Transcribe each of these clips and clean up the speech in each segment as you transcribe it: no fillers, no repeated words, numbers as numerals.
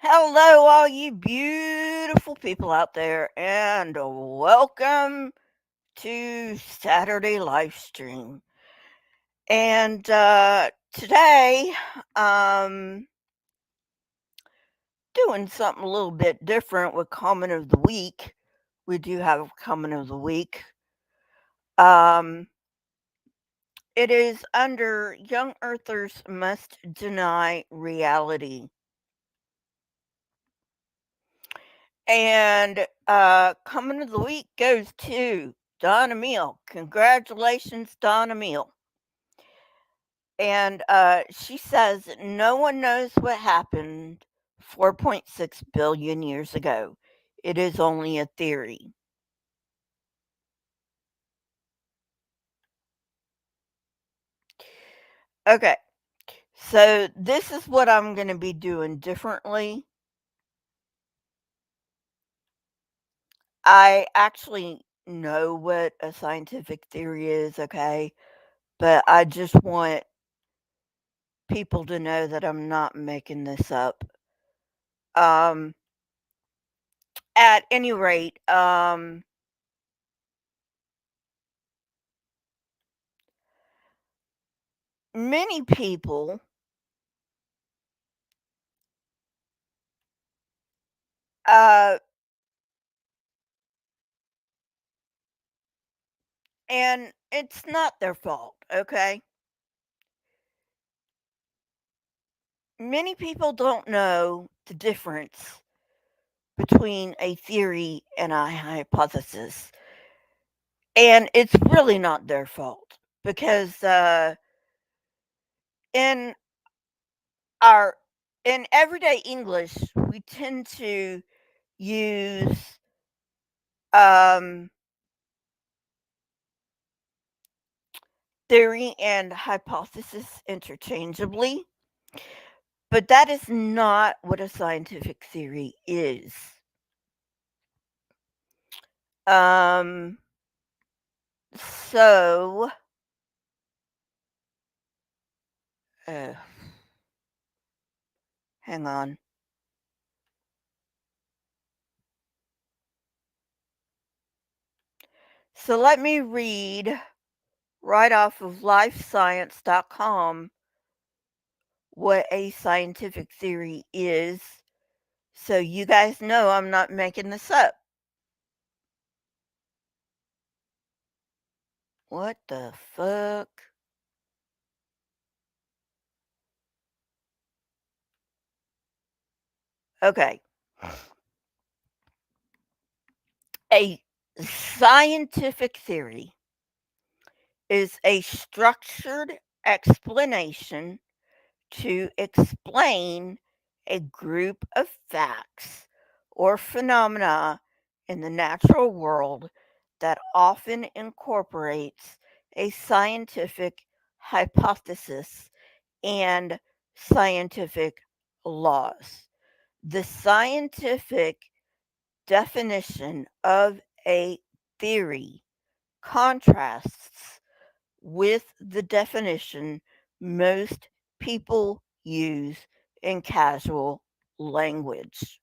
Hello, all you beautiful people out there, and welcome to Saturday live stream. And today, um, doing something a little bit different with comment of the week. We do have a comment of the week. Um, it is under Young Earthers Must Deny Reality. And comment of the week goes to Don Emil. Congratulations, Don Emil. And she says no one knows what happened 4.6 billion years ago. It is only a theory. Okay, so this is what I'm going to be doing differently. I actually know what a scientific theory is, okay? But I just want people to know that I'm not making this up. Um, at any rate, many people uh, and it's not their fault, okay? Many people don't know the difference between a theory and a hypothesis. And it's really not their fault because in our in everyday English we tend to use um, theory and hypothesis interchangeably, but that is not what a scientific theory is. Um, so, uh, hang on. So let me read right off of lifescience.com what a scientific theory is, so you guys know I'm not making this up. What the fuck? Okay. A scientific theory is a structured explanation to explain a group of facts or phenomena in the natural world that often incorporates a scientific hypothesis and scientific laws. The scientific definition of a theory contrasts with the definition most people use in casual language.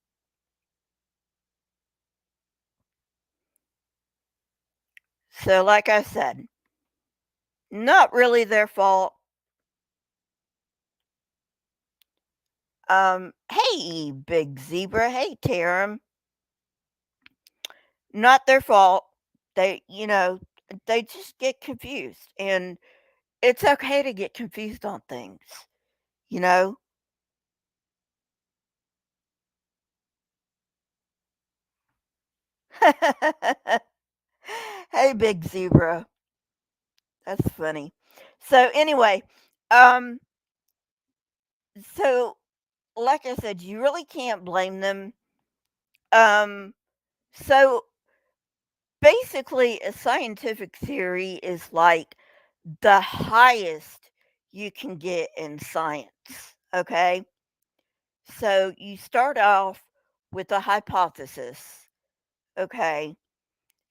So, like I said, not really their fault. Hey, Big Zebra. Hey, Tarum. Not their fault. They just get confused. And it's okay to get confused on things, you know? Hey, Big Zebra. That's funny. So anyway, um, so like I said, you really can't blame them. Um, so basically, a scientific theory is like the highest you can get in science. Okay, so you start off with a hypothesis. Okay,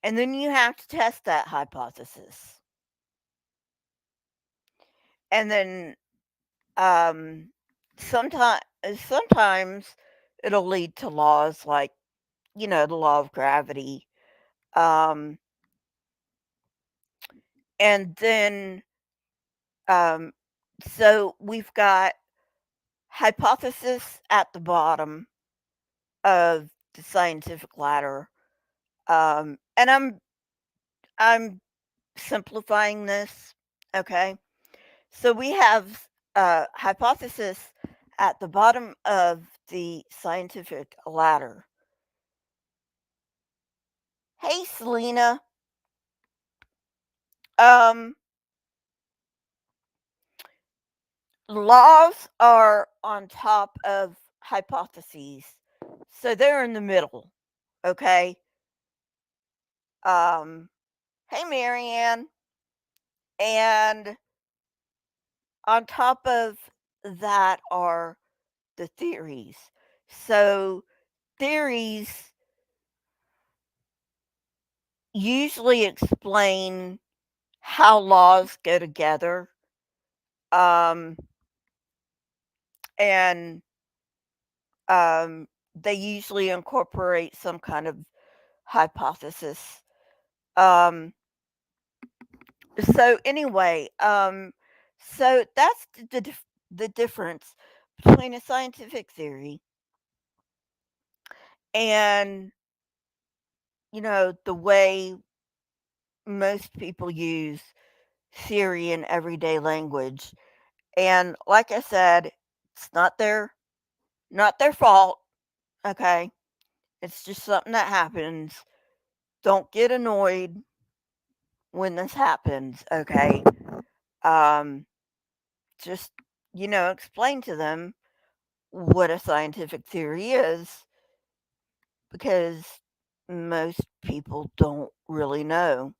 and then you have to test that hypothesis, and then um, sometimes it'll lead to laws like, the law of gravity. Um, and then, um, so we've got hypothesis at the bottom of the scientific ladder. And I'm simplifying this, okay? So we have hypothesis at the bottom of the scientific ladder. Hey, Selena. Um, Laws are on top of hypotheses, so they're in the middle. Okay. Um, hey, Marianne. And on top of that are the theories. So theories usually explain how laws go together. Um, and they usually incorporate some kind of hypothesis. Um, so anyway, so that's the difference between a scientific theory and the way most people use theory in everyday language. And like I said, it's not their fault, okay? It's just something that happens. Don't get annoyed when this happens, okay? Um just explain to them what a scientific theory is because most people don't really know.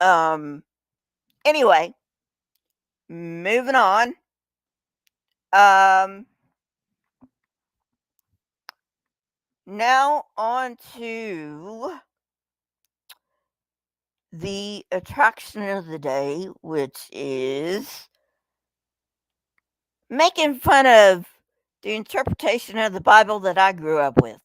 Um anyway, moving on. Um Now on to the attraction of the day, which is making fun of the interpretation of the Bible that I grew up with.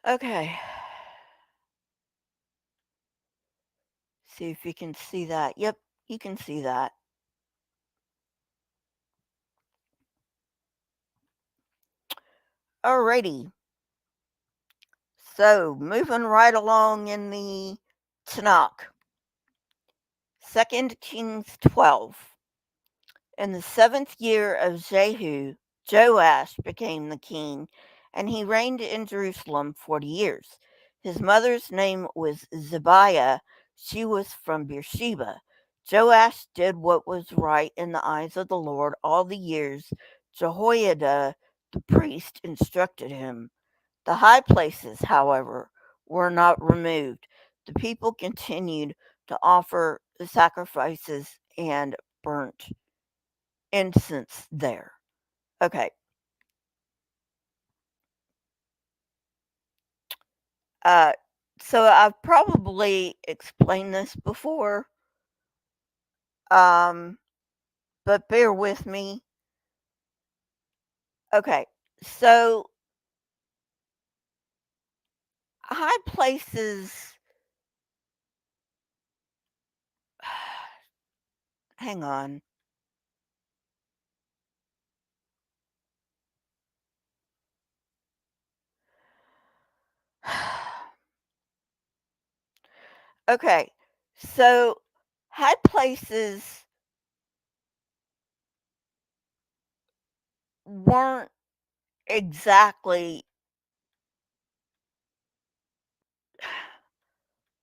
Okay. See if you can see that. Yep, you can see that. Alrighty. So, moving right along in the Tanakh. 2 Kings 12. In the 7th year of Jehu, Joash became the king, and he reigned in Jerusalem 40 years. His mother's name was Zebiah. She was from Beersheba. Joash did what was right in the eyes of the Lord all the years Jehoiada the priest instructed him. The high places, however, were not removed. The people continued to offer the sacrifices and burnt incense there. Okay. Uh, so I've probably explained this before, um, but bear with me. Okay. So high places. Hang on. Okay. So high places weren't exactly.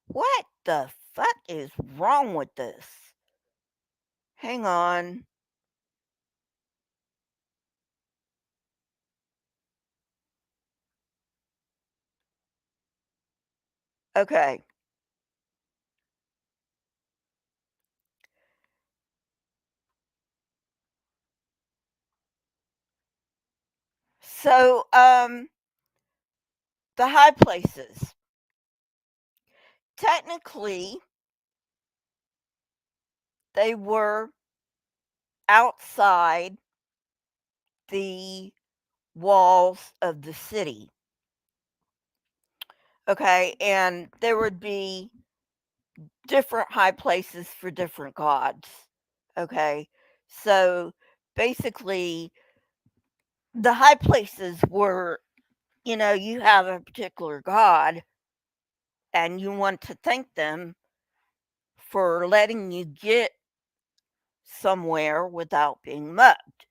What the fuck is wrong with this? Hang on. Okay. So, the high places. technically, they were outside the walls of the city. Okay, and there would be different high places for different gods. Okay, so basically, the high places were, you have a particular god and you want to thank them for letting you get somewhere without being mugged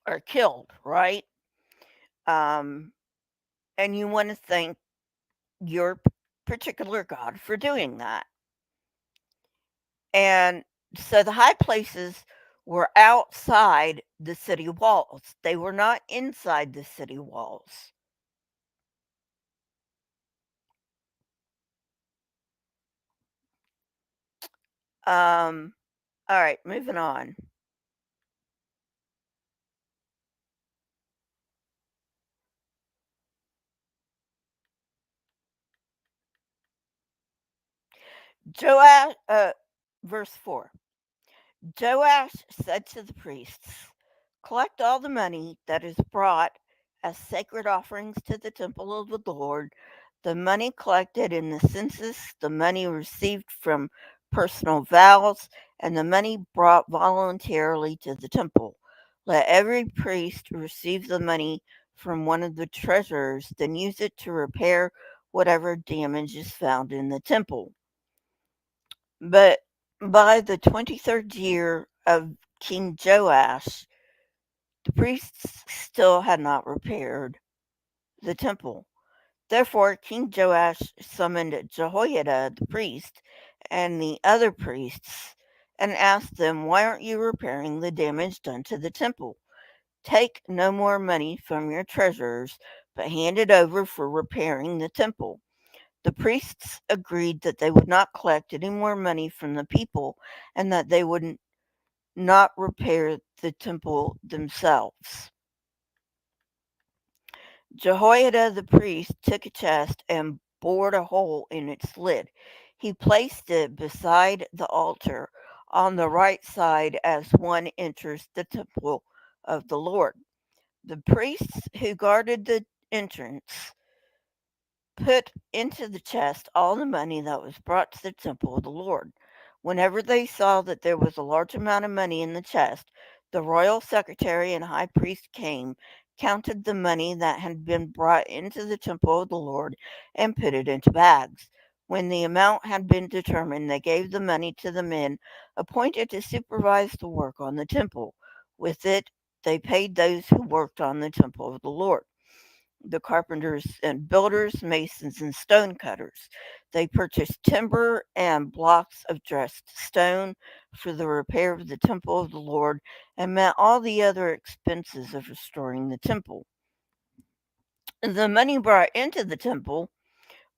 or killed, right? Um, and you want to thank your particular god for doing that. And so the high places were outside the city walls. They were not inside the city walls. Um, all right, moving on. Joash, verse 4. Joash said to the priests, collect all the money that is brought as sacred offerings to the temple of the Lord, the money collected in the census, the money received from personal vows, and the money brought voluntarily to the temple. Let every priest receive the money from one of the treasurers, then use it to repair whatever damage is found in the temple. But by the 23rd year of King Joash, the priests still had not repaired the temple. Therefore, King Joash summoned Jehoiada the priest and the other priests and asked them, why aren't you repairing the damage done to the temple? Take no more money from your treasurers, but hand it over for repairing the temple. The priests agreed that they would not collect any more money from the people and that they would not repair the temple themselves. Jehoiada the priest took a chest and bored a hole in its lid. He placed it beside the altar on the right side as one enters the temple of the Lord. The priests who guarded the entrance put into the chest all the money that was brought to the temple of the Lord. Whenever they saw that there was a large amount of money in the chest, the royal secretary and high priest came, counted the money that had been brought into the temple of the Lord, and put it into bags. When the amount had been determined, they gave the money to the men appointed to supervise the work on the temple. With it, they paid those who worked on the temple of the Lord, the carpenters and builders, masons and stone cutters. They purchased timber and blocks of dressed stone for the repair of the temple of the Lord and met all the other expenses of restoring the temple. The money brought into the temple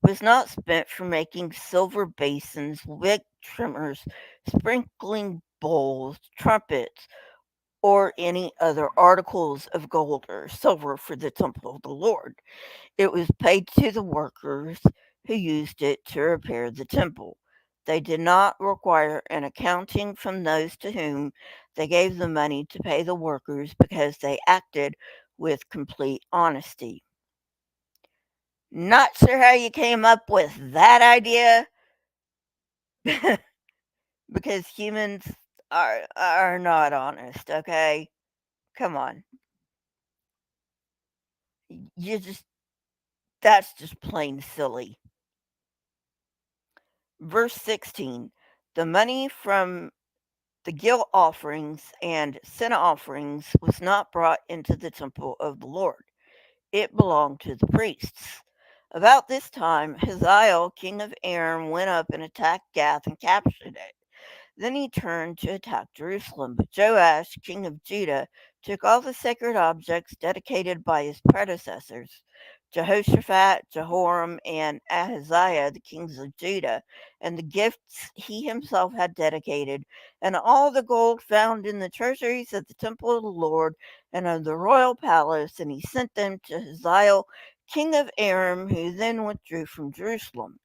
was not spent for making silver basins, wick trimmers, sprinkling bowls, trumpets, or any other articles of gold or silver for the temple of the Lord. It was paid to the workers who used it to repair the temple. They did not require an accounting from those to whom they gave the money to pay the workers because they acted with complete honesty. Not sure how you came up with that idea because humans are not honest, okay? Come on. You just That's just plain silly. Verse 16. The money from the guilt offerings and sin offerings was not brought into the temple of the Lord. It belonged to the priests. About this time, Hazael, king of Aram, went up and attacked Gath and captured it. Then he turned to attack Jerusalem. But Joash, king of Judah, took all the sacred objects dedicated by his predecessors, Jehoshaphat, Jehoram, and Ahaziah, the kings of Judah, and the gifts he himself had dedicated, and all the gold found in the treasuries of the temple of the Lord and of the royal palace, and he sent them to Hazael, king of Aram, who then withdrew from Jerusalem.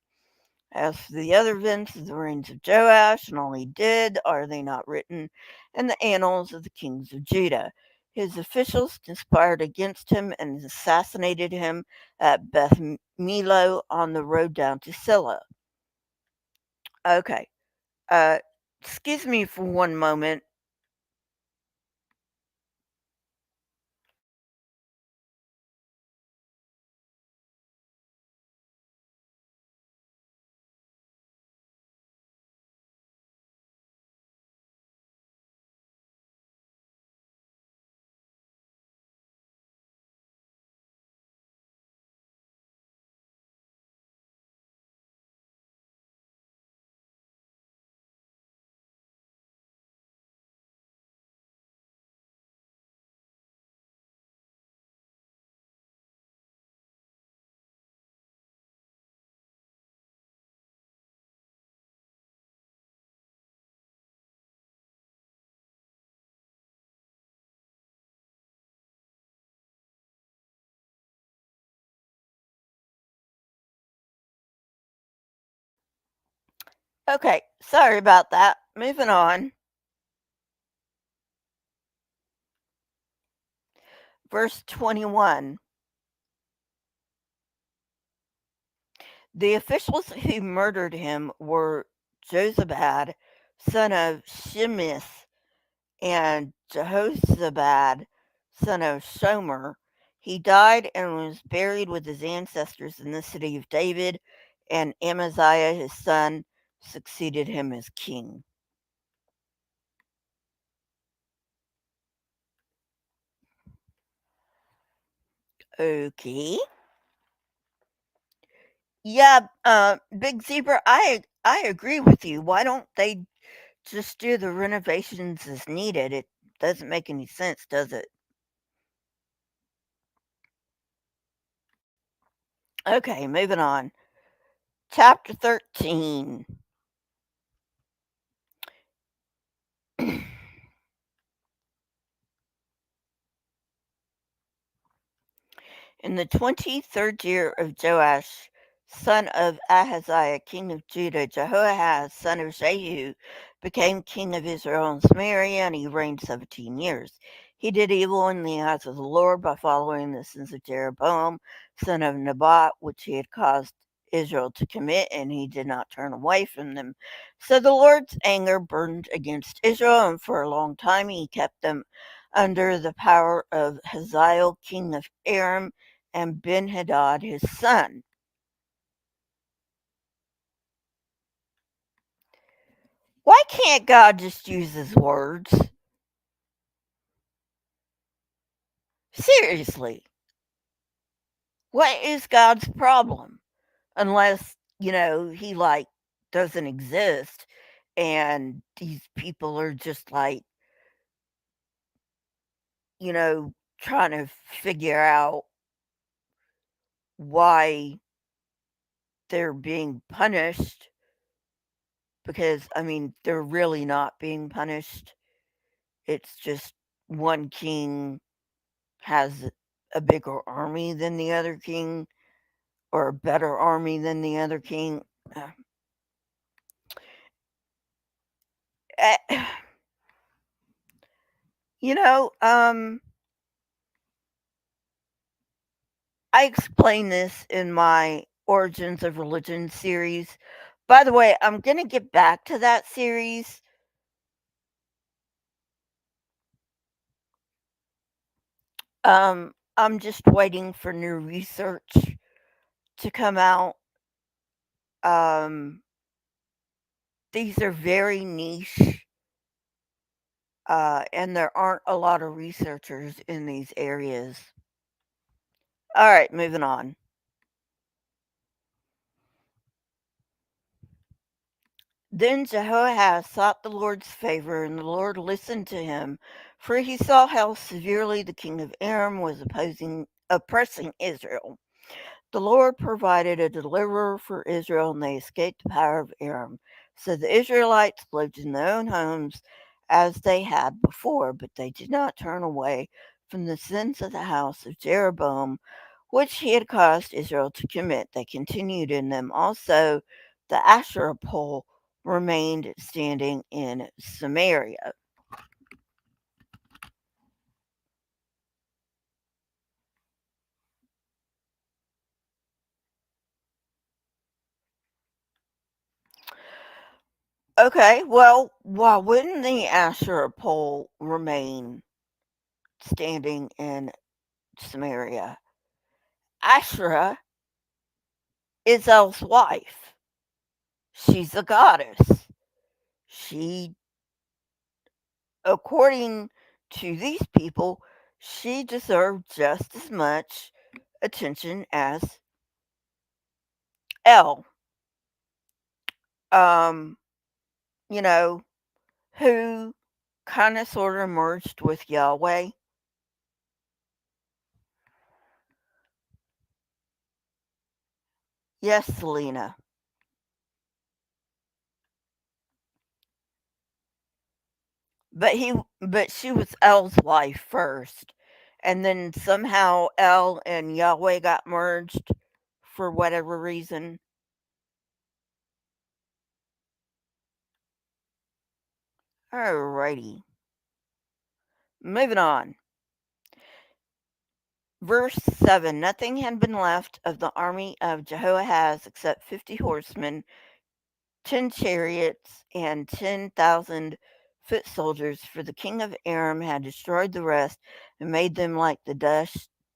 As for the other events of the reigns of Joash and all he did, are they not written in the annals of the kings of Judah? His officials conspired against him and assassinated him at Beth Milo on the road down to Silla. Okay, uh, excuse me for one moment. Okay, sorry about that. Moving on. Verse 21. The officials who murdered him were Josabad, son of Shemith, and Jehozabad, son of Shomer. He died and was buried with his ancestors in the city of David, and Amaziah, his son, succeeded him as king. Okay. Yeah, Big Zebra, I agree with you. Why don't they just do the renovations as needed? It doesn't make any sense, does it? Okay, moving on. Chapter 13. In the 23rd year of Joash, son of Ahaziah, king of Judah, Jehoahaz, son of Jehu, became king of Israel and Samaria, and he reigned 17 years. He did evil in the eyes of the Lord by following the sins of Jeroboam, son of Nebat, which he had caused Israel to commit, and he did not turn away from them. So the Lord's anger burned against Israel, and for a long time he kept them under the power of Hazael, king of Aram, and Ben-Hadad his son. Why can't God just use his words? Seriously, what is God's problem? Unless, he doesn't exist and these people are just you know, trying to figure out why they're being punished because, they're really not being punished. It's just one king has a bigger army than the other king or a better army than the other king. Uh, eh, you know, I explain this in my Origins of Religion series. By the way, I'm going to get back to that series. I'm just waiting for new research to come out. Um, these are very niche, and there aren't a lot of researchers in these areas. All right, moving on. Then Jehoahaz sought the Lord's favor, and the Lord listened to him, for he saw how severely the king of Aram was oppressing Israel. The Lord provided a deliverer for Israel, and they escaped the power of Aram. So the Israelites lived in their own homes as they had before, but they did not turn away from the sins of the house of Jeroboam, which he had caused Israel to commit. They continued in them. Also, the Asherah pole remained standing in Samaria. Okay, well, why wouldn't the Asherah pole remain standing in Samaria? Asherah is El's wife. She's a goddess. She, according to these people, she deserved just as much attention as El. Um, you know, who kind of sort of merged with Yahweh. Yes, Selena. But she was El's wife first, and then somehow El and Yahweh got merged for whatever reason. Alrighty, moving on. Verse 7. Nothing had been left of the army of Jehoahaz except 50 horsemen, 10 chariots, and 10,000 foot soldiers, for the king of Aram had destroyed the rest and made them like the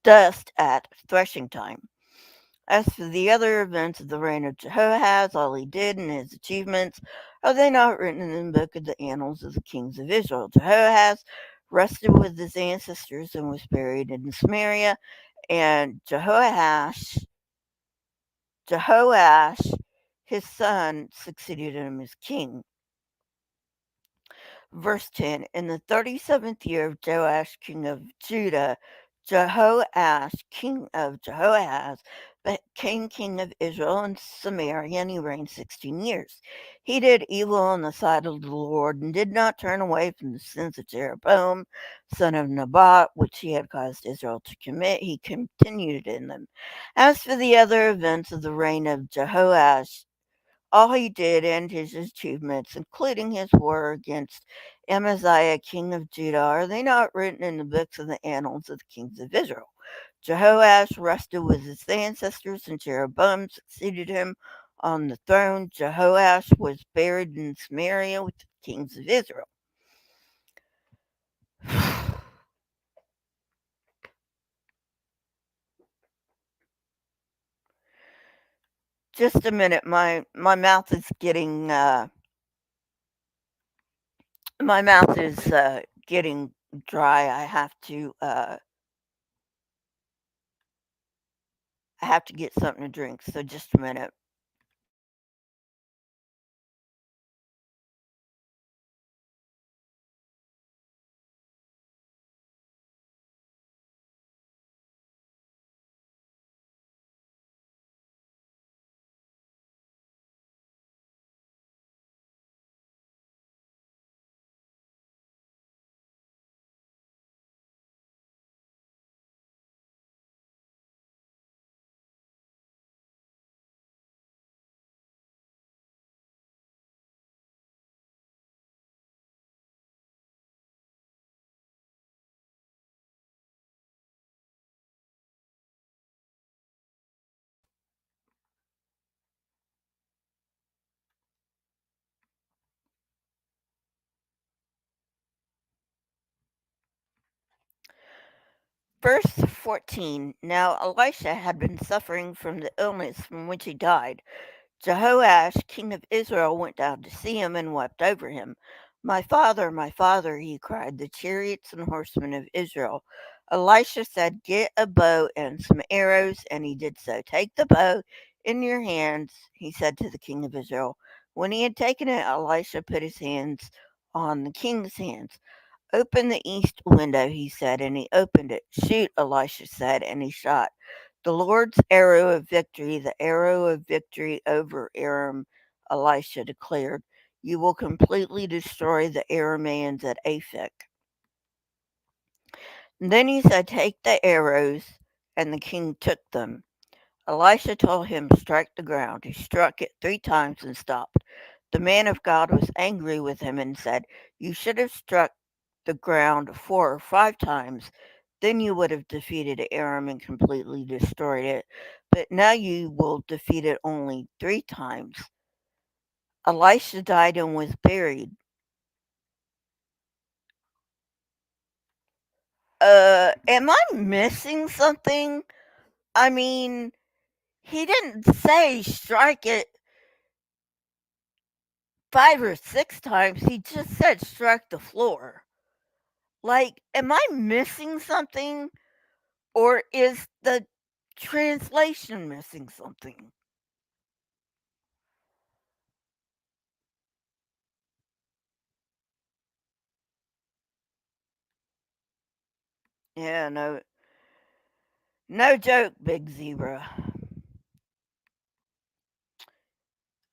dust at threshing time. As for the other events of the reign of Jehoahaz, all he did and his achievements, are they not written in the book of the annals of the kings of Israel? Jehoahaz rested with his ancestors and was buried in Samaria, and Jehoash, his son, succeeded him as king. Verse 10. In the 37th year of Joash, king of Judah, Jehoash, king of Jehoahaz, became king of Israel and Samaria, and he reigned 16 years. He did evil in the sight of the Lord and did not turn away from the sins of Jeroboam, son of Nebat, which he had caused Israel to commit. He continued in them. As for the other events of the reign of Jehoash, all he did and his achievements, including his war against Amaziah, king of Judah, are they not written in the books of the annals of the kings of Israel? Jehoash rested with his ancestors, and Jeroboam succeeded him on the throne. Jehoash was buried in Samaria with the kings of Israel. Just a minute, my mouth is getting getting dry. I have to get something to drink. So just a minute. Verse 14. Now Elisha had been suffering from the illness from which he died. Jehoash, king of Israel, went down to see him and wept over him. My father, he cried, the chariots and horsemen of Israel. Elisha said, get a bow and some arrows, and he did so. Take the bow in your hands, he said to the king of Israel. When he had taken it, Elisha put his hands on the king's hands. Open the east window, he said, and he opened it. Shoot, Elisha said, and he shot. The Lord's arrow of victory, the arrow of victory over Aram, Elisha declared. You will completely destroy the Arameans at Aphek. And then he said, take the arrows and the king took them. Elisha told him, strike the ground. He struck it 3 times and stopped. The man of God was angry with him and said, you should have struck the ground 4 or 5 times. Then you would have defeated Aram and completely destroyed it. But now you will defeat it only 3 times. Elisha died and was buried. Am I missing something? I mean, he didn't say strike it 5 or 6 times. He just said strike the floor. Like, am I missing something? Or is the translation missing something? Yeah, no, no joke, Big Zebra.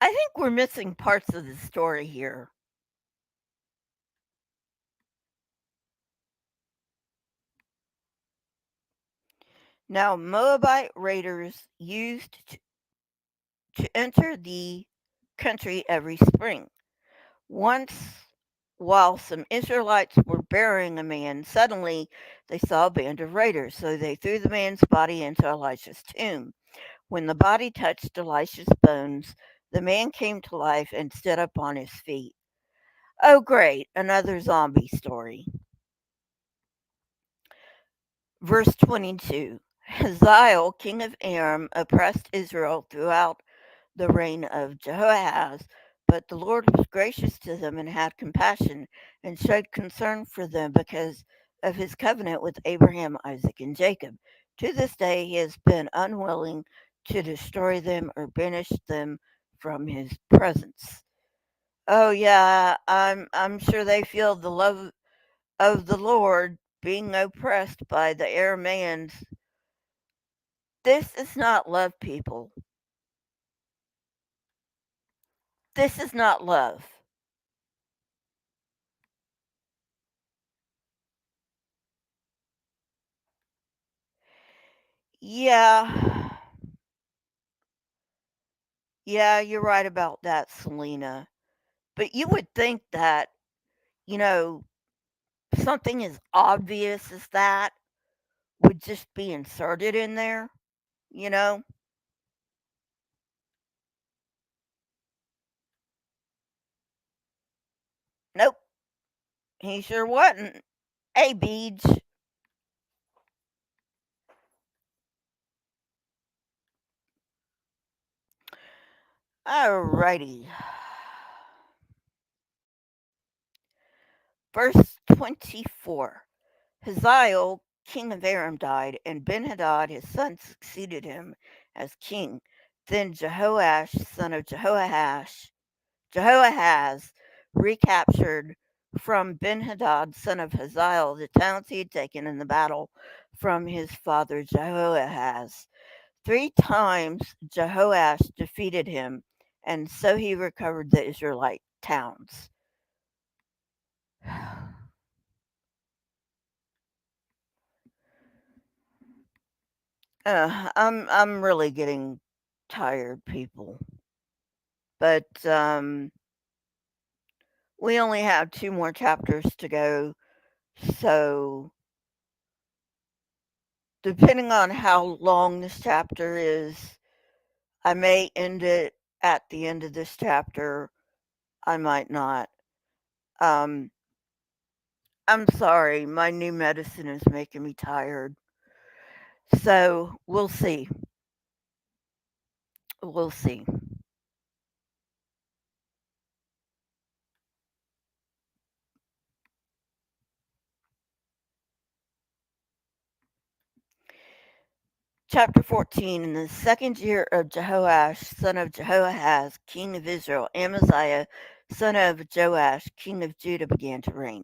I think we're missing parts of the story here. Now, Moabite raiders used to enter the country every spring. Once, while some Israelites were burying a man, suddenly they saw a band of raiders, so they threw the man's body into Elisha's tomb. When the body touched Elisha's bones, the man came to life and stood up on his feet. Oh, great, another zombie story. Verse 22. Hazael, king of Aram, oppressed Israel throughout the reign of Jehoahaz, but the Lord was gracious to them and had compassion and showed concern for them because of his covenant with Abraham, Isaac, and Jacob. To this day, he has been unwilling to destroy them or banish them from his presence. Oh yeah, I'm sure they feel the love of the Lord being oppressed by the Arameans. This is not love, people. This is not love. Yeah, yeah, you're right about that, Selena. But you would think that, you know, something as obvious as that would just be inserted in there, you know? Nope, he sure wasn't. Hey, Beej. Alrighty. Verse 24. Hazael, king of Aram, died, and Benhadad his son succeeded him as king. Then Jehoash, son of Jehoahaz, recaptured from Benhadad, son of Hazael, the towns he had taken in the battle from his father Jehoahaz. 3 times Jehoash defeated him, and so he recovered the Israelite towns. I'm really getting tired, people. But we only have 2 more chapters to go, so depending on how long this chapter is, I may end it at the end of this chapter. I might not. Um, I'm sorry, my new medicine is making me tired. So we'll see. We'll see. Chapter 14. In the 2nd year of Jehoash, son of Jehoahaz, king of Israel, Amaziah, son of Joash, king of Judah, began to reign.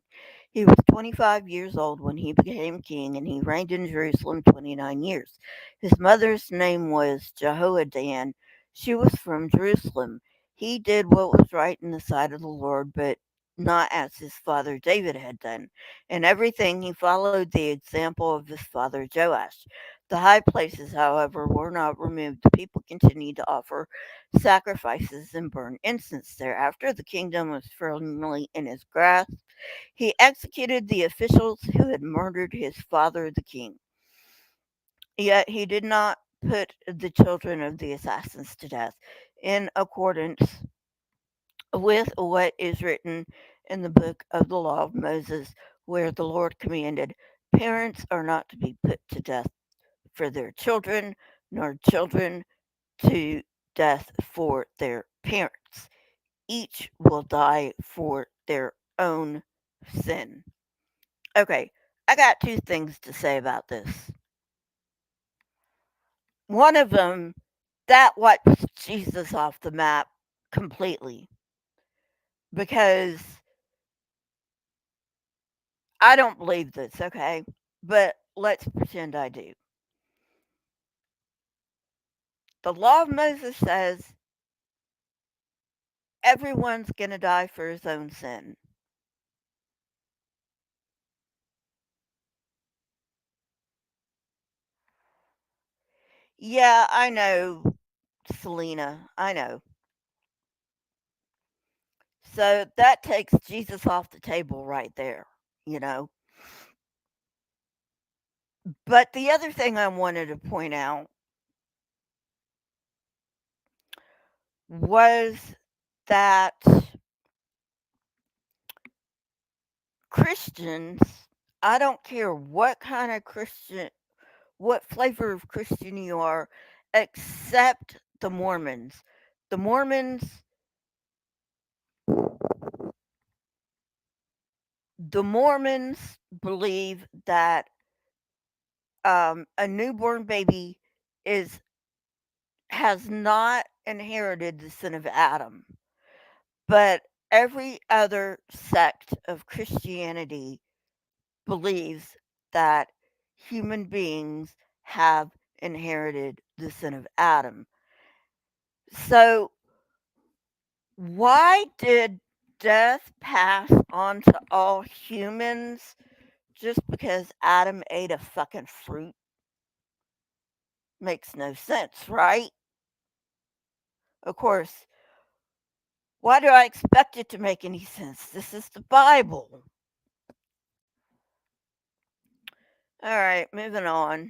He was 25 years old when he became king, and he reigned in Jerusalem 29 years. His mother's name was Jehoadan. She was from Jerusalem. He did what was right in the sight of the Lord, but not as his father David had done. In everything, he followed the example of his father Joash. The high places, however, were not removed. The people continued to offer sacrifices and burn incense there. After the kingdom was firmly in his grasp, he executed the officials who had murdered his father, the king. Yet he did not put the children of the assassins to death in accordance with what is written in the book of the law of Moses, where the Lord commanded, parents are not to be put to death for their children, nor children to death for their parents. Each will die for their own sin. Okay, I got two things to say about this. One of them, that wipes Jesus off the map completely because I don't believe this, okay? But let's pretend I do. The law of Moses says everyone's going to die for his own sin. Yeah, I know, Selena. I know. So that takes Jesus off the table right there, you know. But the other thing I wanted to point out was that Christians, I don't care what kind of Christian, what flavor of Christian you are, except the Mormons. The Mormons, the Mormons believe that a newborn baby is has not inherited the sin of Adam, but every other sect of Christianity believes that human beings have inherited the sin of Adam. So, why did death pass on to all humans just because Adam ate a fucking fruit? Makes no sense, right? Of course, why do I expect it to make any sense? This is the Bible. All right, moving on.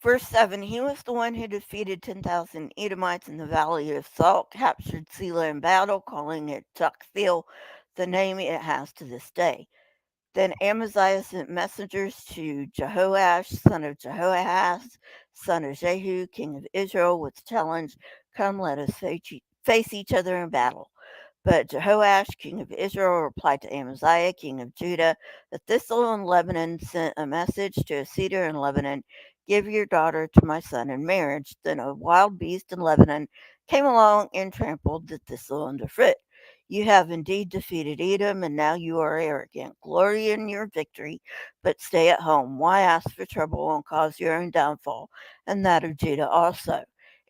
Verse 7, he was the one who defeated 10,000 Edomites in the valley of Salt, captured Selah in battle, calling it Tuckfield, the name it has to this day. Then Amaziah sent messengers to Jehoash, son of Jehoahaz, son of Jehu, king of Israel, with the challenge, come, let us face each other in battle. But Jehoash, king of Israel, replied to Amaziah, king of Judah, the thistle in Lebanon sent a message to a cedar in Lebanon, give your daughter to my son in marriage. Then a wild beast in Lebanon came along and trampled the thistle underfoot. You have indeed defeated Edom, and now you are arrogant. Glory in your victory, but stay at home. Why ask for trouble and cause your own downfall, and that of Judah also?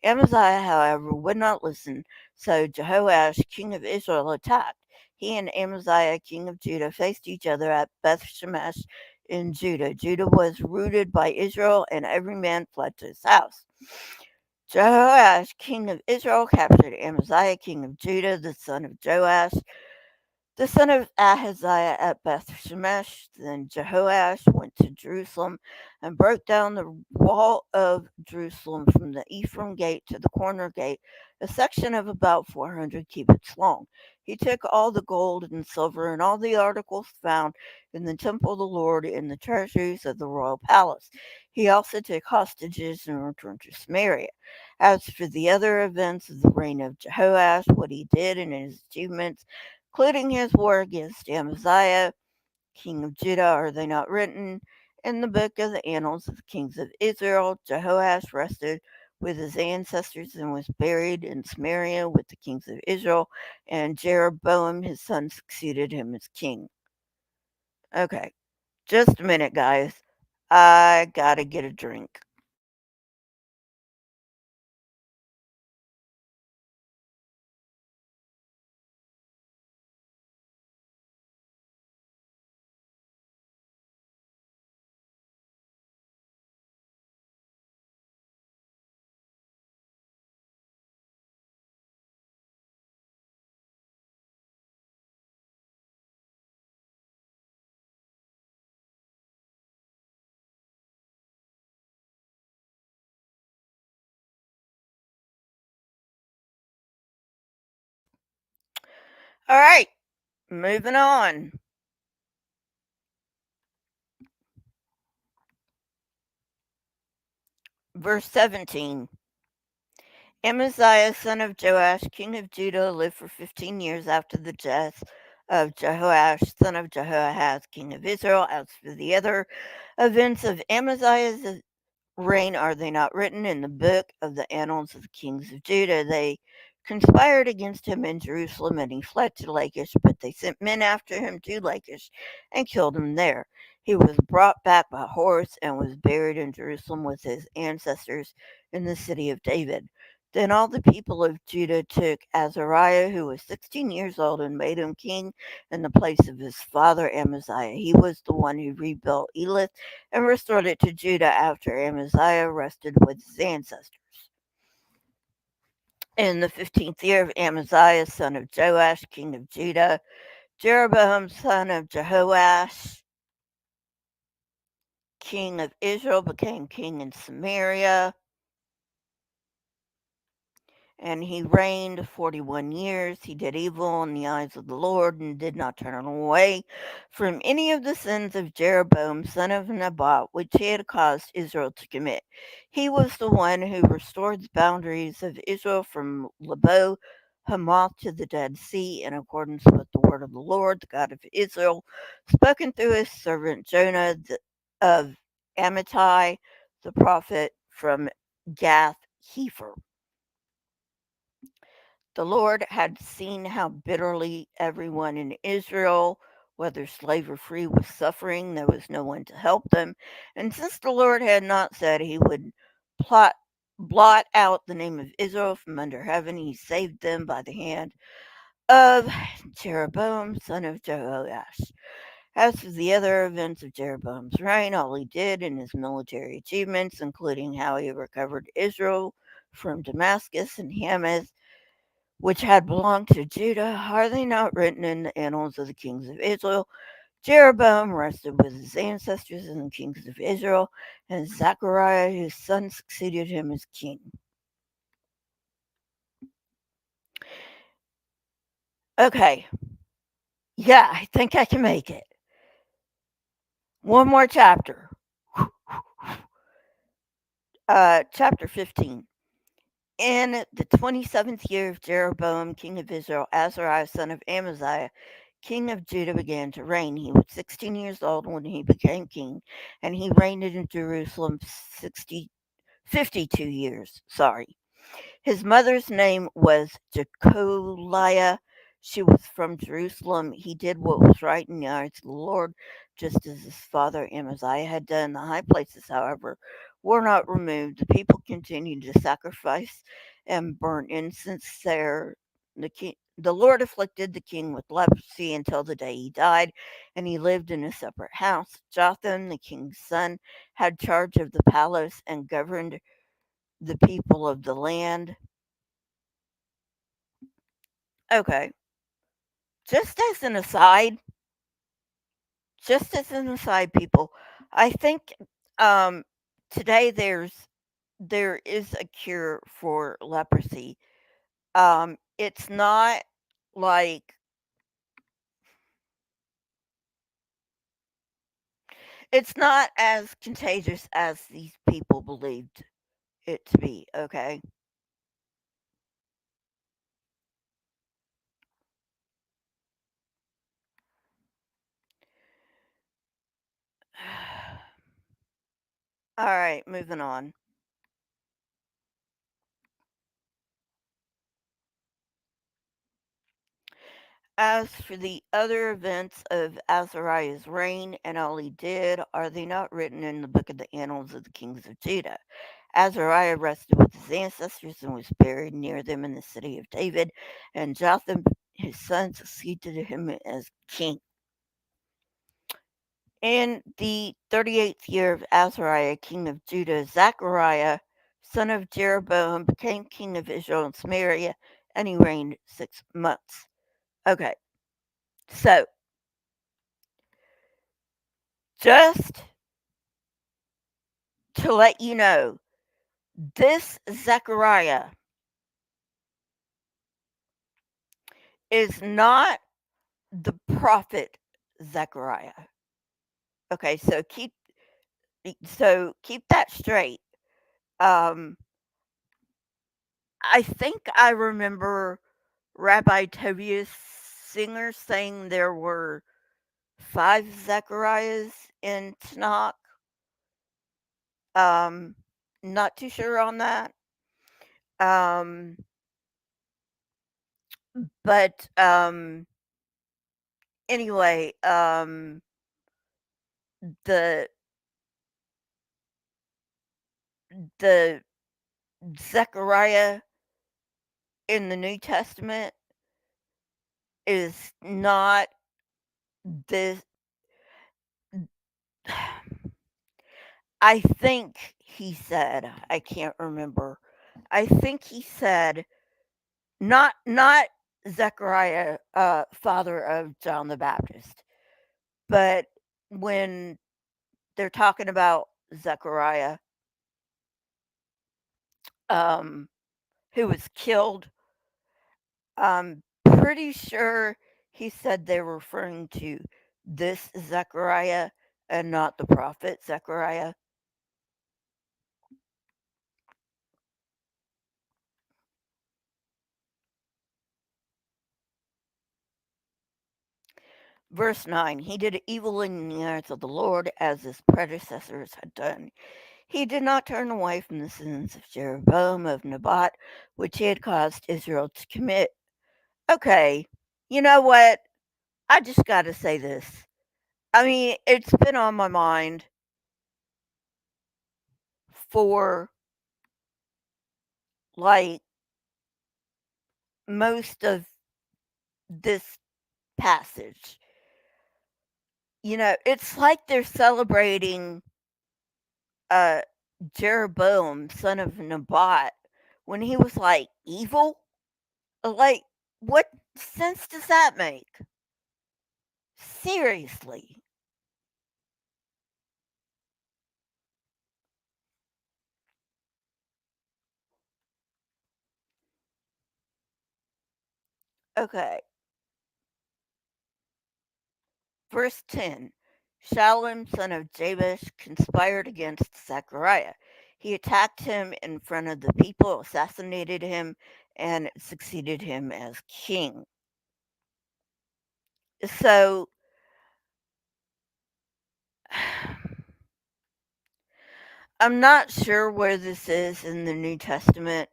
Amaziah, however, would not listen, so Jehoash, king of Israel, attacked. He and Amaziah, king of Judah, faced each other at Beth Shemesh in Judah. Judah was routed by Israel, and every man fled to his house. Jehoash, king of Israel, captured Amaziah, king of Judah, the son of Joash, the son of Ahaziah at Beth Shemesh. Then Jehoash went to Jerusalem and broke down the wall of Jerusalem from the Ephraim gate to the corner gate, a section of about 400 cubits long. He took all the gold and silver and all the articles found in the temple of the Lord and the treasuries of the royal palace. He also took hostages and returned to Samaria. As for the other events of the reign of Jehoash, what he did and his achievements, including his war against Amaziah, king of Judah, are they not written in the book of the annals of the kings of Israel? Jehoash rested with his ancestors and was buried in Samaria with the kings of Israel, and Jeroboam his son succeeded him as king. Okay, just a minute, guys. I gotta get a drink. All right, moving on. Verse 17. Amaziah, son of Joash, king of Judah, lived for 15 years after the death of Joash, son of Jehoahaz, king of Israel. As for the other events of Amaziah's reign, are they not written in the book of the annals of the kings of Judah? They conspired against him in Jerusalem, and he fled to Lachish, but they sent men after him to Lachish and killed him there. He was brought back by horse and was buried in Jerusalem with his ancestors in the city of David. Then all the people of Judah took Azariah, who was 16 years old, and made him king in the place of his father Amaziah. He was the one who rebuilt Elath and restored it to Judah after Amaziah rested with his ancestors. In the 15th year of Amaziah, son of Joash, king of Judah, Jeroboam, son of Jehoash, king of Israel, became king in Samaria. And he reigned 41 years. He did evil in the eyes of the Lord and did not turn away from any of the sins of Jeroboam, son of Nebat, which he had caused Israel to commit. He was the one who restored the boundaries of Israel from Lebo Hamath to the Dead Sea in accordance with the word of the Lord, the God of Israel, spoken through his servant Jonah of Amittai, the prophet from Gath Hepher. The Lord had seen how bitterly everyone in Israel, whether slave or free, was suffering. There was no one to help them. And since the Lord had not said he would plot, blot out the name of Israel from under heaven, he saved them by the hand of Jeroboam, son of Joash. As for the other events of Jeroboam's reign, all he did in his military achievements, including how he recovered Israel from Damascus and Hamath, which had belonged to Judah, are they not written in the annals of the kings of Israel? Jeroboam rested with his ancestors and the kings of Israel, and Zechariah, his son, succeeded him as king. Okay, yeah, I think I can make it. One more chapter. Chapter 15. In the 27th year of Jeroboam, king of Israel, Azariah, son of Amaziah, king of Judah, began to reign. He was 16 years old when he became king, and he reigned in Jerusalem 52 years. Sorry. His mother's name was Jecoliah. She was from Jerusalem. He did what was right in the eyes of the Lord, just as his father Amaziah had done. The high places, however, were not removed. The people continued to sacrifice and burn incense there. The Lord afflicted the king with leprosy until the day he died, and he lived in a separate house. Jotham, the king's son, had charge of the palace and governed the people of the land. Okay. Just as an aside, people, I think um, today there is a cure for leprosy. It's not like it's not as contagious as these people believed it to be. Okay. All right, moving on. As for the other events of Azariah's reign and all he did, are they not written in the book of the annals of the kings of Judah? Azariah rested with his ancestors and was buried near them in the city of David, and Jotham his son succeeded him as king. In the 38th year of Azariah, king of Judah, Zechariah, son of Jeroboam, became king of Israel and Samaria, and he reigned 6 months. Okay, so just to let you know, this Zechariah is not the prophet Zechariah. Okay, so keep that straight. Um, I think I remember Rabbi Tobias Singer saying there were 5 Zechariahs in Tanakh. Um, not too sure on that. Um, but anyway, the the Zechariah in the New Testament is not this. I think he said, I can't remember. I think he said not Zechariah, father of John the Baptist, but when they're talking about Zechariah, um, who was killed, I'm pretty sure he said they were referring to this Zechariah and not the prophet Zechariah. Verse 9, he did evil in the eyes of the Lord as his predecessors had done. He did not turn away from the sins of Jeroboam of Nebat, which he had caused Israel to commit. Okay, you know what? I just got to say this. I mean, it's been on my mind for like most of this passage. It's like they're celebrating uh Jeroboam, son of Nebat, when he was like evil. Like, what sense does that make? Seriously. Okay. Verse 10, Shalom, son of Jabesh, conspired against Zechariah. He attacked him in front of the people, assassinated him, and succeeded him as king. So, I'm not sure where this is in the New Testament,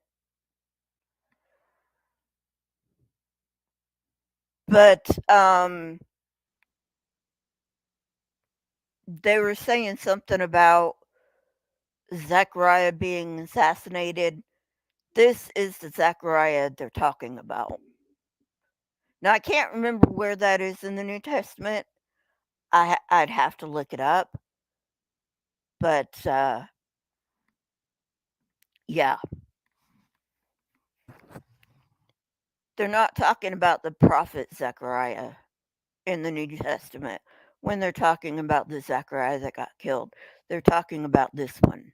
but they were saying something about Zechariah being assassinated. This is the Zechariah they're talking about. Now, I can't remember where that is in the New Testament. I'd have to look it up, but yeah, they're not talking about the prophet Zechariah in the New Testament when they're talking about the Zechariah that got killed. They're talking about this one.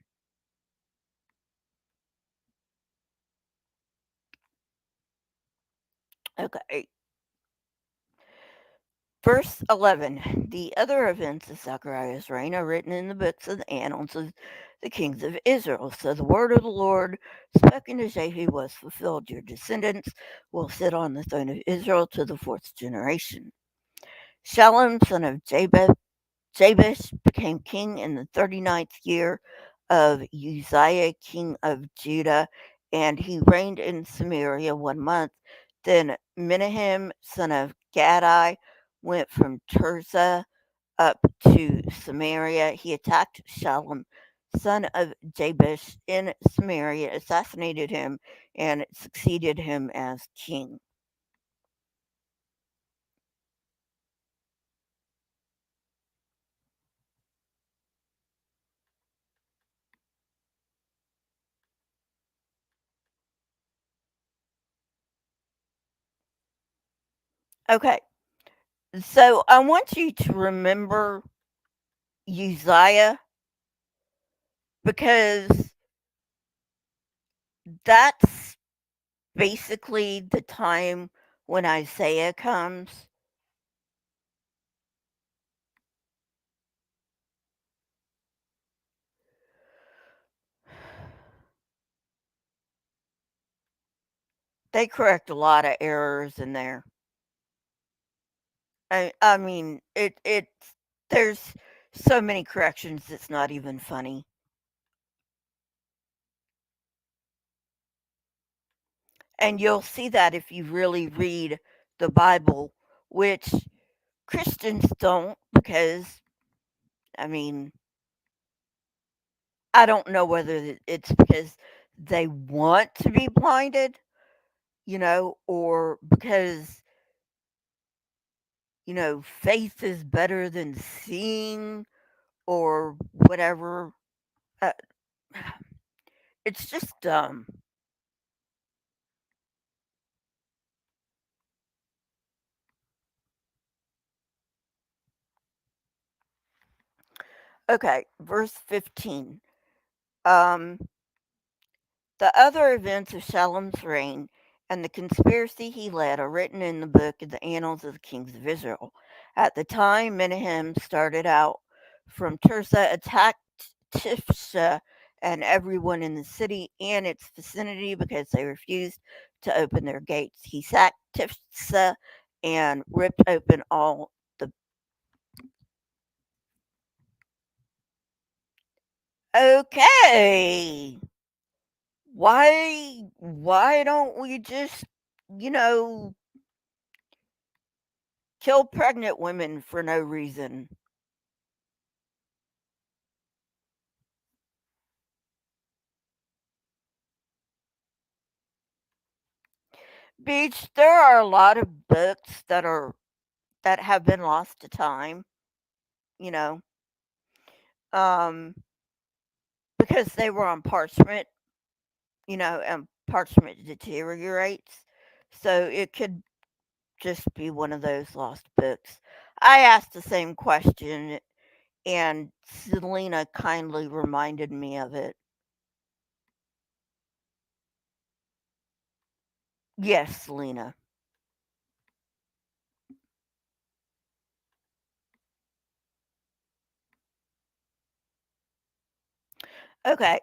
Okay. Verse 11, the other events of Zechariah's reign are written in the books of the annals of the kings of Israel. So the word of the Lord spoken to Jehu was fulfilled. Your descendants will sit on the throne of Israel to the 4th generation. Shalom, son of Jabesh, became king in the 39th year of Uzziah, king of Judah, and he reigned in Samaria 1 month. Then Menahem, son of Gadai, went from Tirzah up to Samaria. He attacked Shalom, son of Jabesh, in Samaria, assassinated him, and succeeded him as king. Okay, so I want you to remember Uzziah because that's basically the time when Isaiah comes. They correct a lot of errors in there. I mean, it's there's so many corrections it's not even funny. And you'll see that if you really read the Bible, which Christians don't, because, I mean, I don't know whether it's because they want to be blinded, or because, faith is better than seeing or whatever. Uh, it's just dumb. Okay, verse 15. Um, The other events of Shalom's reign and the conspiracy he led are written in the book of the annals of the kings of Israel. At the time, Menahem started out from Tirzah, attacked Tifsha and everyone in the city and its vicinity because they refused to open their gates. He sacked Tifsha and ripped open all the. Okay. Why don't we just, you know, kill pregnant women for no reason? Beach, there are a lot of books that have been lost to time, you know, um, because they were on parchment, and parchment deteriorates. So it could just be one of those lost books. I asked the same question and Selena kindly reminded me of it. Yes, Selena. Okay.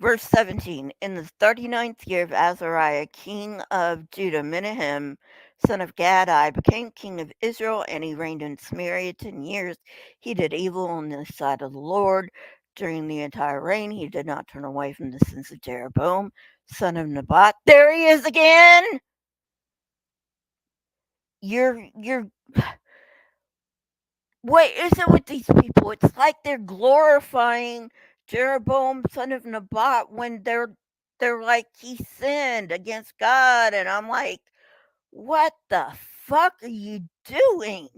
Verse 17. In the 39th year of Azariah, king of Judah, Menahem, son of Gadai, became king of Israel, and he reigned in Samaria 10 years. He did evil in the sight of the Lord. During the entire reign, he did not turn away from the sins of Jeroboam, son of Nebat. There he is again! You're what is it with these people? It's like they're glorifying Jeroboam, son of Nebat, when they're like he sinned against God, and I'm like, what the fuck are you doing?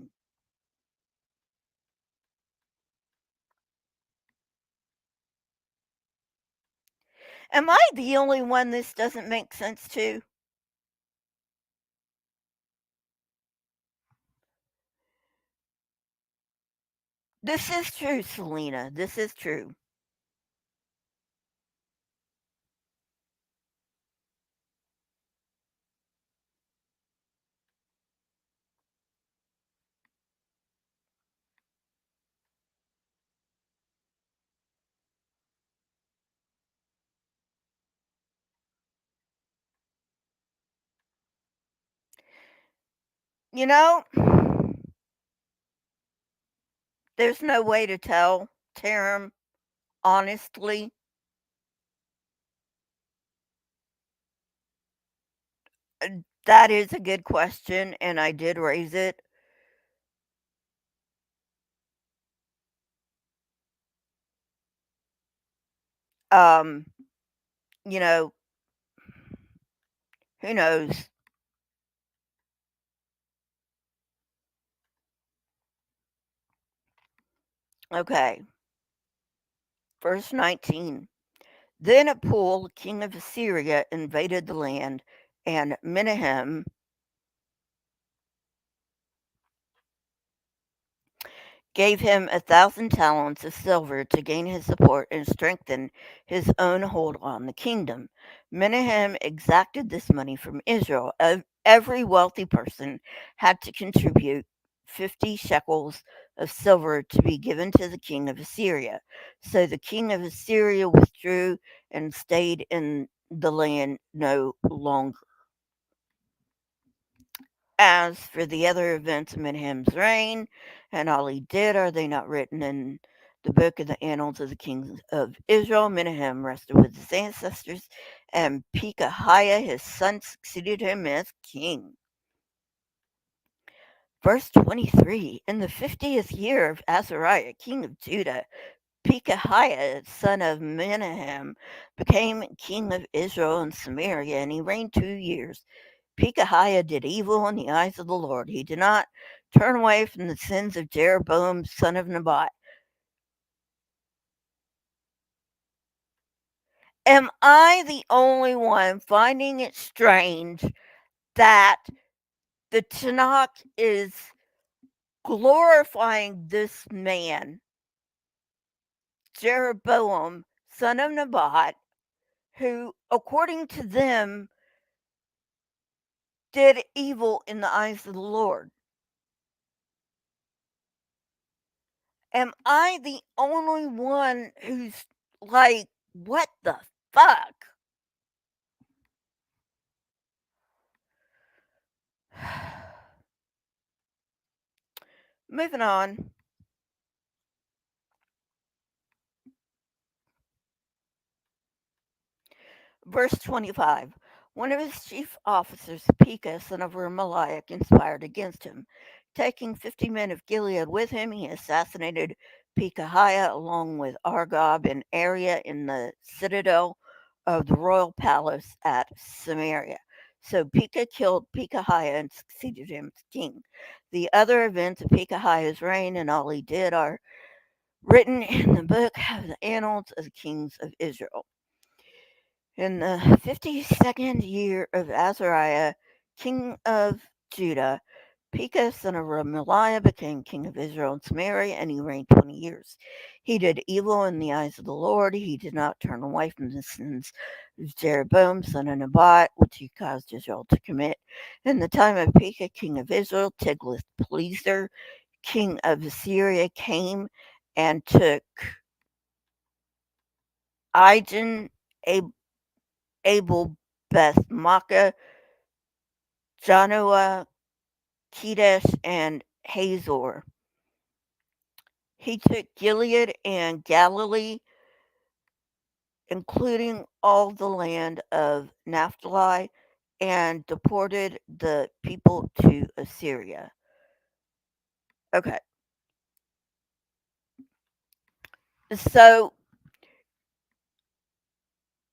Am I the only one this doesn't make sense to? This is true, Selena. This is true. You know, there's no way to tell, Taram, honestly. That is a good question, and I did raise it. Um, you know, who knows? Okay, verse 19. Then Apul, king of Assyria, invaded the land, and Menahem gave him 1,000 talents of silver to gain his support and strengthen his own hold on the kingdom. Menahem exacted this money from Israel. Every wealthy person had to contribute 50 shekels of silver to be given to the king of Assyria. So the king of Assyria withdrew and stayed in the land no longer. As for the other events of Menahem's reign and all he did, are they not written in the book of the annals of the kings of Israel? Menahem rested with his ancestors, and Pekahiah his son succeeded him as king. Verse 23, in the 50th year of Azariah, king of Judah, Pekahiah, son of Menahem, became king of Israel and Samaria, and he reigned 2 years. Pekahiah did evil in the eyes of the Lord. He did not turn away from the sins of Jeroboam, son of Nebat. Am I the only one finding it strange that the Tanakh is glorifying this man, Jeroboam, son of Nebat, who, according to them, did evil in the eyes of the Lord? Am I the only one who's like, what the fuck? Moving on. Verse 25. One of his chief officers, Pekah, son of Remaliah, conspired against him. Taking 50 men of Gilead with him, he assassinated Pekahiah along with Argob and Area in the citadel of the royal palace at Samaria. So Pekah killed Pekahiah and succeeded him as king. The other events of Pekahiah's reign and all he did are written in the book of the annals of the kings of Israel. In the 52nd year of Azariah, king of Judah, Pekah, son of Remaliah, became king of Israel and Samaria, and he reigned 20 years. He did evil in the eyes of the Lord. He did not turn away from the sins of Jeroboam, son of Nebat, which he caused Israel to commit. In the time of Pekah, king of Israel, Tiglath-Pileser, king of Assyria, came and took Ijon, Abel, Beth Makkah, Janoah, Kedesh, and Hazor. He took Gilead and Galilee, including all the land of Naphtali, and deported the people to Assyria. Okay, so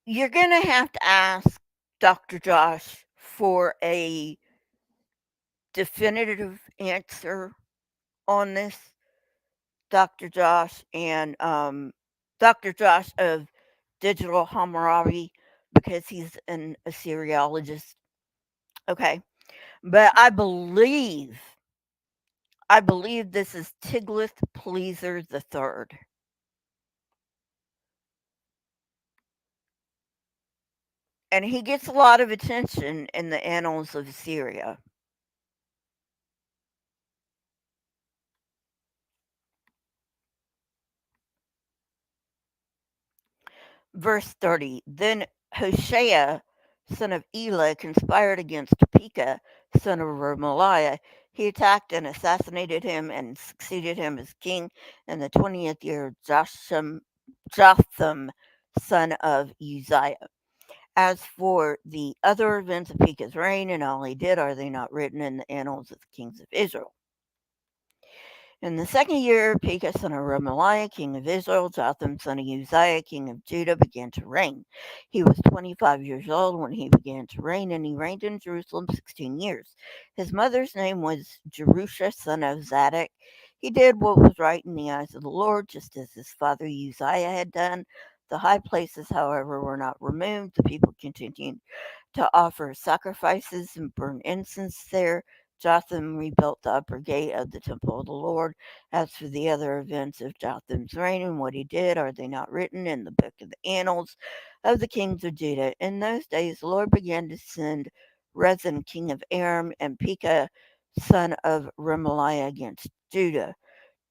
you're going to have to ask Dr. Josh for a definitive answer on this. Dr. Josh and Dr. Josh of Digital Hammurabi, because he's an Assyriologist. Okay. But I believe this is Tiglath-Pileser III. And he gets a lot of attention in the annals of Assyria. Verse 30. Then Hoshea, son of Elah, conspired against Pekah, son of Remaliah. He attacked and assassinated him and succeeded him as king in the 20th year of Jotham, son of Uzziah. As for the other events of Pekah's reign and all he did, are they not written in the annals of the kings of Israel? In the second year of Pekah, son of Remaliah, king of Israel, Jotham, son of Uzziah, king of Judah, began to reign. He was 25 years old when he began to reign, and he reigned in Jerusalem 16 years. His mother's name was Jerusha, son of Zadok. He did what was right in the eyes of the Lord, just as his father Uzziah had done. The high places, however, were not removed. The people continued to offer sacrifices and burn incense there. Jotham rebuilt the upper gate of the temple of the Lord. As for the other events of Jotham's reign and what he did, are they not written in the book of the annals of the kings of Judah? In those days, the Lord began to send Rezin, king of Aram, and Pekah, son of Remaliah, against Judah.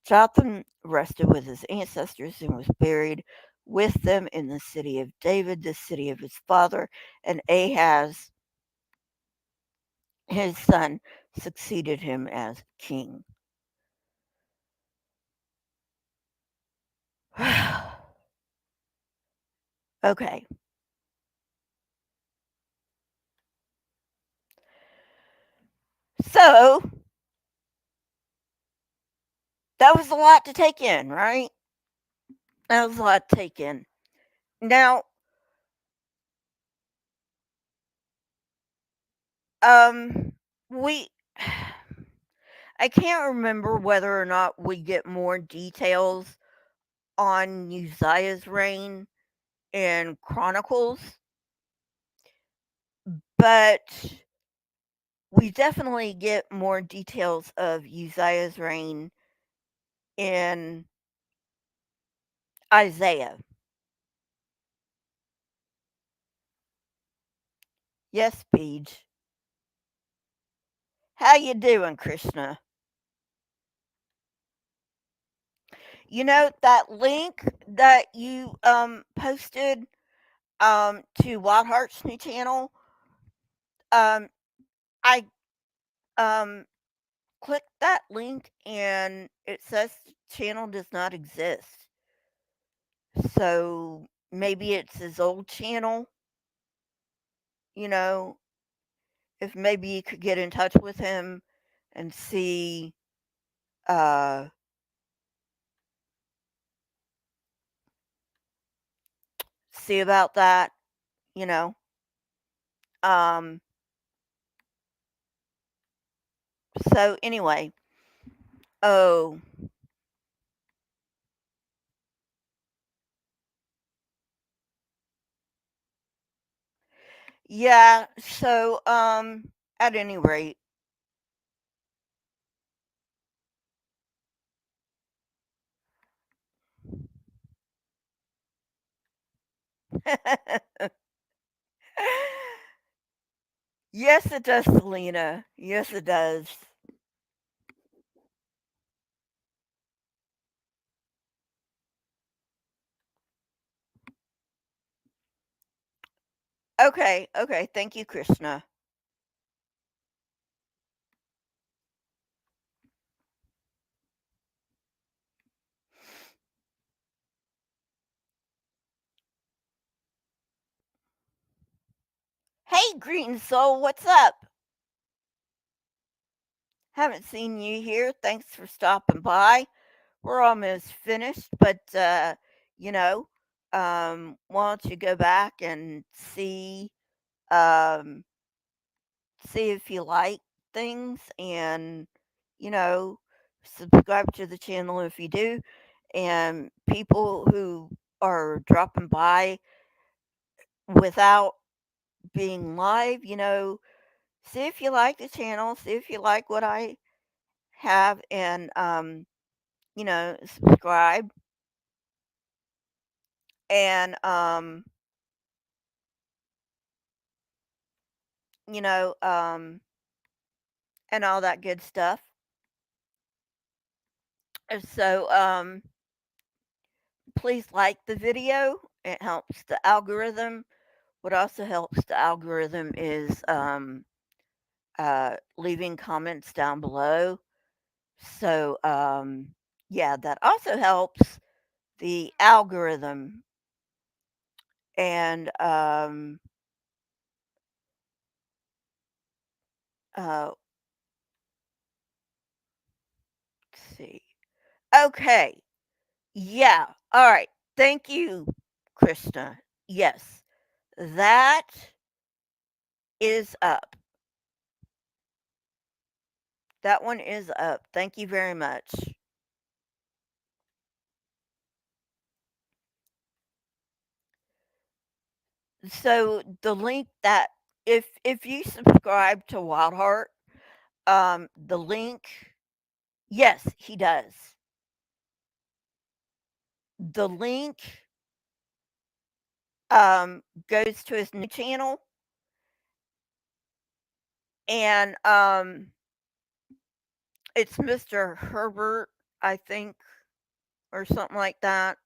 Jotham rested with his ancestors and was buried with them in the city of David, the city of his father, and Ahaz, his son, succeeded him as king. Okay. So, that was a lot to take in, right? That was a lot to take in. Now, we I can't remember whether or not we get more details on Uzziah's reign in Chronicles, but we definitely get more details of Uzziah's reign in Isaiah. Yes, Paige. How you doing, Krishna? You know that link that you posted to Wild Heart's new channel? Um I um clicked that link and it says the channel does not exist. So maybe it's his old channel, you know, if maybe you could get in touch with him and uh see about that, you know. Um so anyway, oh, yeah, so at any rate, yes it does, Selena. Yes it does. Okay, okay, thank you, Krishna. Hey, Green Soul, what's up? Haven't seen you here. Thanks for stopping by. We're almost finished, but you know, why don't you go back and um, see if you like things, and you know, subscribe to the channel if you do. And people who are dropping by without being live, you know, see if you like the channel, see if you like what I have, and you know, subscribe, and you know, and all that good stuff. So please like the video. It helps the algorithm. What also helps the algorithm is leaving comments down below. So yeah, that also helps the algorithm. And uh, let's see. Okay. Yeah. All right. Thank you, Krishna. Yes, that is up. That one is up. Thank you very much. So the link that if you subscribe to Wildheart, the link, yes, he does. The link goes to his new channel, and it's Mr. Herbert, I think, or something like that.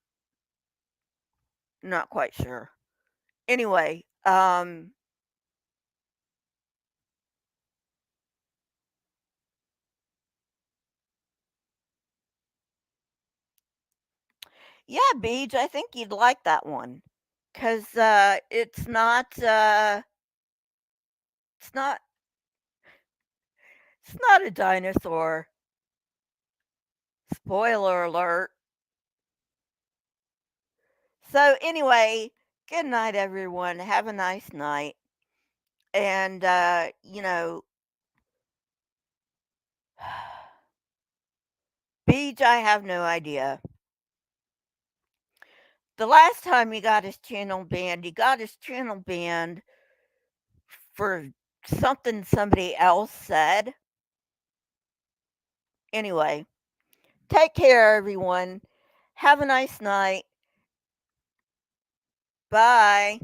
Not quite sure. Anyway, yeah, Beej, I think you'd like that one because it's not it's not a dinosaur. Spoiler alert. So anyway, good night, everyone. Have a nice night. And Beach, I have no idea. The last time he got his channel banned for something somebody else said. Anyway, take care, everyone. Have a nice night. Bye.